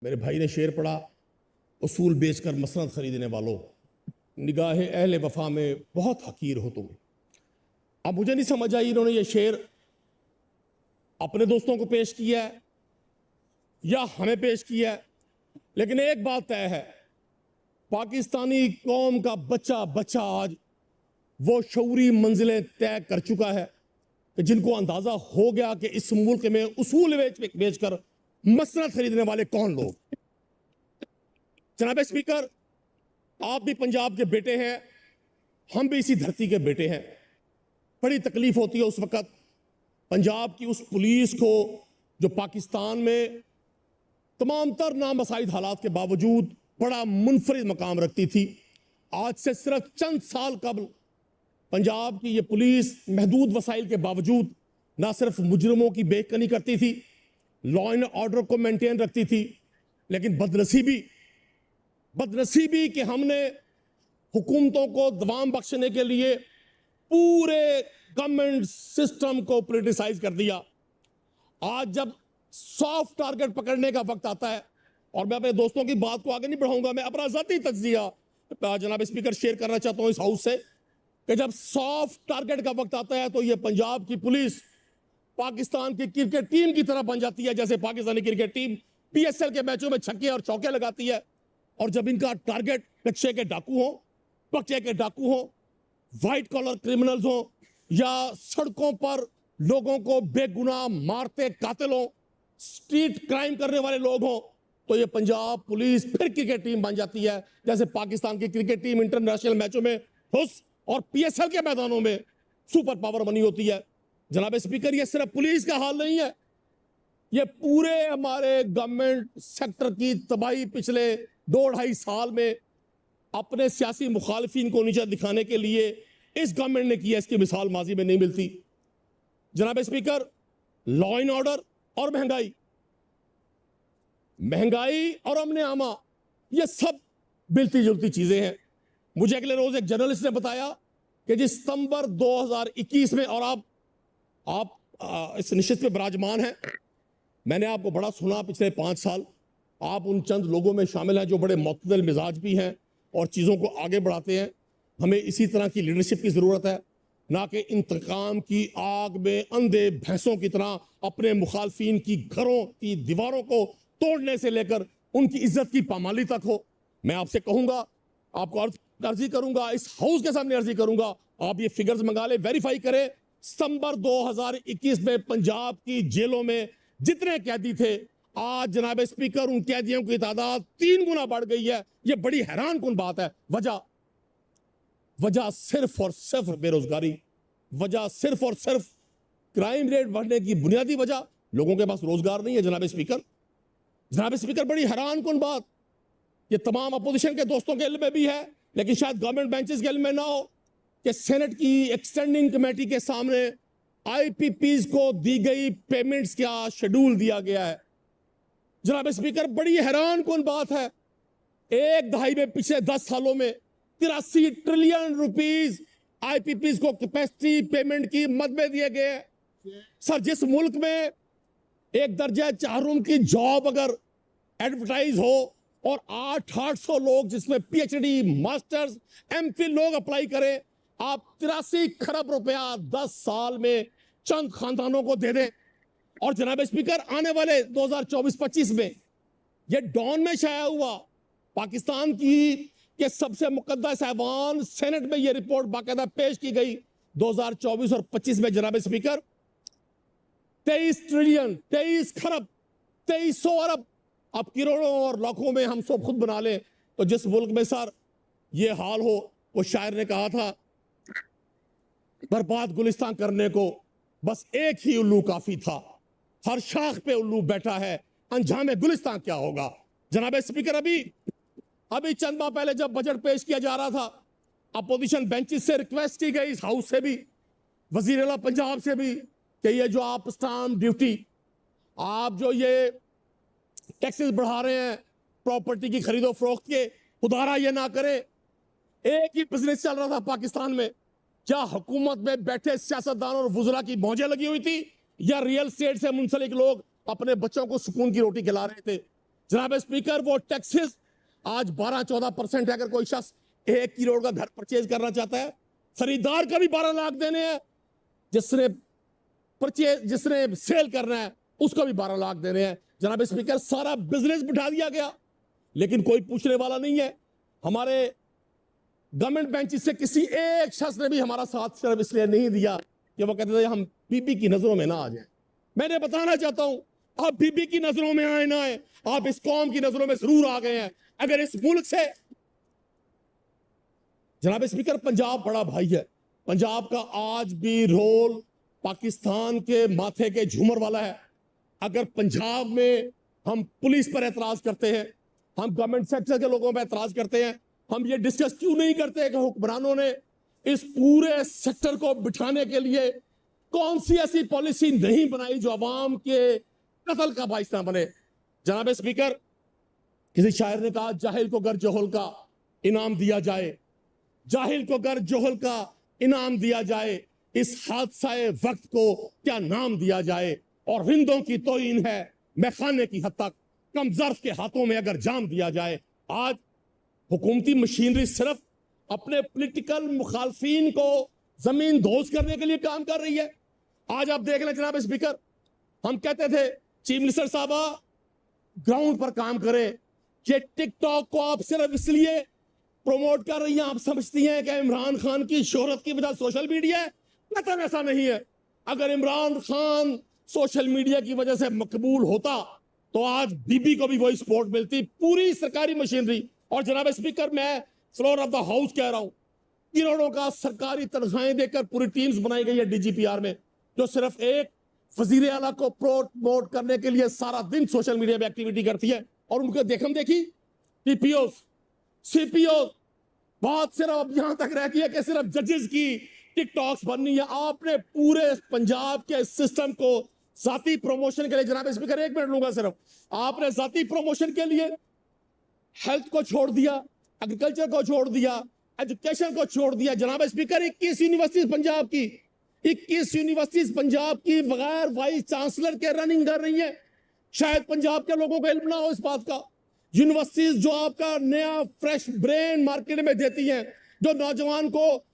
मेरे भाई ने शेर पढ़ा, उसूल बेचकर मसनद खरीदने वालों, निगाहे अहले वफा में बहुत हकीर हो तुम। अब मुझे नहीं समझ आई इन्होंने ये शेर अपने दोस्तों को पेश किया है या हमें पेश किया है, लेकिन एक बात तय है, पाकिस्तानी कौम का बच्चा बच्चा आज वो शऊरी मंजिलें तय कर चुका है कि जिनको अंदाजा हो गया कि इस मुल्क में उसूल बेचकर मसनद खरीदने वाले कौन लोग। जनाब स्पीकर, आप भी पंजाब के बेटे हैं, हम भी इसी धरती के बेटे हैं। बड़ी तकलीफ होती है उस वक्त पंजाब की उस पुलिस को जो पाकिस्तान में तमाम तर नामसाइद हालात के बावजूद बड़ा मुनफरिद मकाम रखती थी। आज से सिर्फ चंद साल कबल पंजाब की ये पुलिस महदूद वसाइल के बावजूद ना सिर्फ मुजरमों की बेखनी करती थी, लॉ एंड ऑर्डर को मेंटेन रखती थी, लेकिन बदनसीबी कि हमने हुकूमतों को दवाम बख्शने के लिए पूरे गवर्नमेंट सिस्टम को पॉलिटिसाइज कर दिया। आज जब सॉफ्ट टारगेट पकड़ने का वक्त आता है, और मैं अपने दोस्तों की बात को आगे नहीं बढ़ाऊंगा, मैं अपना ज़ाती तज्जिया जनाब स्पीकर शेयर करना चाहता हूं इस हाउस से कि जब सॉफ्ट टारगेट का वक्त आता है तो ये पंजाब की पुलिस पाकिस्तान की क्रिकेट टीम की तरह बन जाती है। जैसे पाकिस्तानी क्रिकेट टीम PSL के मैचों में छक्के और चौके लगाती है, और जब इनका टारगेट कच्चे के डाकू हो, पक्के के डाकू हो, व्हाइट कॉलर क्रिमिनल्स हो, या सड़कों पर लोगों को बेगुनाह मारते कातिल हो, स्ट्रीट क्राइम करने वाले लोग हो, तो ये पंजाब पुलिस फिर क्रिकेट टीम बन जाती है। जैसे पाकिस्तान की क्रिकेट टीम इंटरनेशनल मैचों में हुस और PSL के मैदानों में सुपर पावर बनी होती है। जनाब स्पीकर, ये सिर्फ पुलिस का हाल नहीं है, ये पूरे हमारे गवर्नमेंट सेक्टर की तबाही पिछले 2-2.5 साल में अपने सियासी मुखालिफिन को नीचा दिखाने के लिए इस गवर्नमेंट ने किया। इसकी मिसाल माजी में नहीं मिलती। जनाब स्पीकर, लॉ एंड ऑर्डर और महंगाई और अमने आमा, ये सब मिलती जुलती चीजें हैं। मुझे अगले रोज एक जर्नलिस्ट ने बताया कि जिस सितंबर 2021 में, और आप इस निश्चित पे विराजमान हैं, मैंने आपको बड़ा सुना पिछले 5 साल, आप उन चंद लोगों में शामिल हैं जो बड़े मुतदल मिजाज भी हैं और चीज़ों को आगे बढ़ाते हैं। हमें इसी तरह की लीडरशिप की ज़रूरत है, ना कि इंतकाम की आग में अंधे भैंसों की तरह अपने मुखालफिन की घरों की दीवारों को तोड़ने से लेकर उनकी इज्जत की पामाली तक हो। मैं आपसे कहूँगा, आपको अर्जी करूँगा, इस हाउस के सामने अर्जी करूँगा, आप ये फिगर्स मंगा ले, वेरीफाई करें। सितंबर 2021 में पंजाब की जेलों में जितने कैदी थे, आज जनाब स्पीकर उन कैदियों की तादाद 3 गुना बढ़ गई है। यह बड़ी हैरान कुन बात है। वजह सिर्फ और सिर्फ बेरोजगारी, वजह सिर्फ और सिर्फ क्राइम रेट बढ़ने की बुनियादी वजह लोगों के पास रोजगार नहीं है। जनाब स्पीकर, बड़ी हैरान कुन बात, ये तमाम अपोजिशन के दोस्तों के इल्म में भी है, लेकिन शायद गवर्नमेंट बेंचेस के इल्म में ना हो कि सेनेट की एक्सटेंडिंग कमेटी के सामने IPPs को दी गई पेमेंट्स का शेड्यूल दिया गया है। जनाब स्पीकर, बड़ी हैरान कुन बात है, एक दहाई में पिछले 10 सालों में 83 ट्रिलियन रुपीस IPPs को कैपेसिटी पेमेंट की मद में दिए गए। सर, जिस मुल्क में एक दर्जा 4 रूम की जॉब अगर एडवर्टाइज हो और 800 लोग जिसमें PhD मास्टर्स MPhil लोग अप्लाई करें, आप 83 खरब रुपया 10 साल में चंद खानदानों को दे दें। और जनाब स्पीकर, आने वाले 2024-25 में यह डॉन में शाया हुआ पाकिस्तान की के सबसे मुकद्दस ऐवान सेनेट में यह रिपोर्ट बाकायदा पेश की गई 2024 और 25 में। जनाब स्पीकर, 23 ट्रिलियन, 23 खरब, 2300 अरब, अब करोड़ों और लाखों में हम सब खुद बना लें, तो जिस मुल्क में सर ये हाल हो, वो शायर ने कहा था, बर्बाद गुलिस्तान करने को बस एक ही उल्लू काफी था, हर शाख पे उल्लू बैठा है, अंजाम गुलिस्तान क्या होगा। जनाब स्पीकर, अभी चंद माह पहले जब बजट पेश किया जा रहा था, अपोजिशन बेंचेस से रिक्वेस्ट की गई, इस हाउस से भी, वजीर आला पंजाब से भी, कि ये जो आप स्टाम्प ड्यूटी, आप जो ये टैक्सेस बढ़ा रहे हैं प्रॉपर्टी की खरीदो फरोख्त के, खुदारा ये ना करें। एक ही बिजनेस चल रहा था पाकिस्तान में, क्या हुकूमत में बैठे सियासतदान और वुज़रा की मौजें लगी हुई थी, या रियल एस्टेट से मुंसलिक लोग अपने बच्चों को सुकून की रोटी खिला रहे थे। जनाब स्पीकर, वो टैक्सेस आज 12-14% है। अगर कोई शख्स 1 करोड़ का घर परचेज करना चाहता है, खरीदार का भी 12 लाख देने हैं, जिसने सेल करना है उसको भी 12 लाख देने हैं। जनाब स्पीकर, सारा बिजनेस बिठा दिया गया, लेकिन कोई पूछने वाला नहीं है। हमारे गवर्नमेंट बेंचेस से किसी एक शख्स ने भी हमारा साथ सिर्फ इसलिए नहीं दिया कि वो कहते थे हम बीबी की नजरों में ना आ जाए। मैंने बताना चाहता हूं, आप बीबी की नजरों में आए ना आए, आप इस कौम की नजरों में जरूर आ गए हैं। अगर इस मुल्क से, जनाब स्पीकर, पंजाब बड़ा भाई है। पंजाब का आज भी रोल पाकिस्तान के माथे के झूमर वाला है। अगर पंजाब में हम पुलिस पर एतराज करते हैं, हम गवर्नमेंट सेक्टर के लोगों पर एतराज करते हैं, हम ये डिस्कस क्यों नहीं करते कि हुक्मरानों ने इस पूरे सेक्टर को बिठाने के लिए कौन सी ऐसी पॉलिसी नहीं बनाई जो अवाम के कत्ल का बाइस ना बने। जनाब स्पीकर, किसी शायर ने कहा, जाहिल को गर जोहल का इनाम दिया जाए, जाहिल को गर जोहल का इनाम दिया जाए, इस हादसाए वक्त को क्या नाम दिया जाए। और हिंदों की तौहीन है मैखाने की हद तक, कम ज़र्फ के हाथों में अगर जाम दिया जाए। आज हुकूमती मशीनरी सिर्फ अपने पॉलिटिकल मुखालफीन को जमीन दोज करने के लिए काम कर रही है। आज आप देख लें जनाब स्पीकर, हम कहते थे चीफ मिनिस्टर साहबा ग्राउंड पर काम करें। ये टिकटॉक को आप सिर्फ इसलिए प्रमोट कर रही हैं, आप समझती हैं कि इमरान खान की शोहरत की वजह सोशल मीडिया है। मतलब ऐसा नहीं है। अगर इमरान खान सोशल मीडिया की वजह से मकबूल होता तो आज बीबी को भी वही सपोर्ट मिलती, पूरी सरकारी मशीनरी। और जनाब स्पीकर, मैं फ्लोर ऑफ द हाउस कह रहा हूं, करोड़ों का सरकारी तनख्वाहें देकर पूरी टीम्स बनाई गई है डीजीपीआर में, जो सिर्फ एक वजीर आला को प्रमोट करने के लिए सारा दिन सोशल मीडिया में एक्टिविटी करती है। और उनको देखम देखी टीपीओ सीपीओ बात सिर्फ अब यहां तक रह गई है कि सिर्फ जजेस की टिकटॉक्स बननी है। आपने पूरे पंजाब के सिस्टम को जाती प्रमोशन के लिए, जनाब स्पीकर 1 मिनट लूंगा सिर्फ, आपने जाती प्रमोशन के लिए हेल्थ को छोड़ दिया, एग्रीकल्चर को छोड़ दिया, एजुकेशन को छोड़ दिया। जनाब स्पीकर, 21 यूनिवर्सिटीज पंजाब की, 21 यूनिवर्सिटीज पंजाब की बगैर वाइस चांसलर के रनिंग कर रही है। शायद पंजाब के लोगों को इल्म ना हो इस बात का। यूनिवर्सिटीज जो आपका नया फ्रेश ब्रेन मार्केट में देती हैं, जो नौजवान को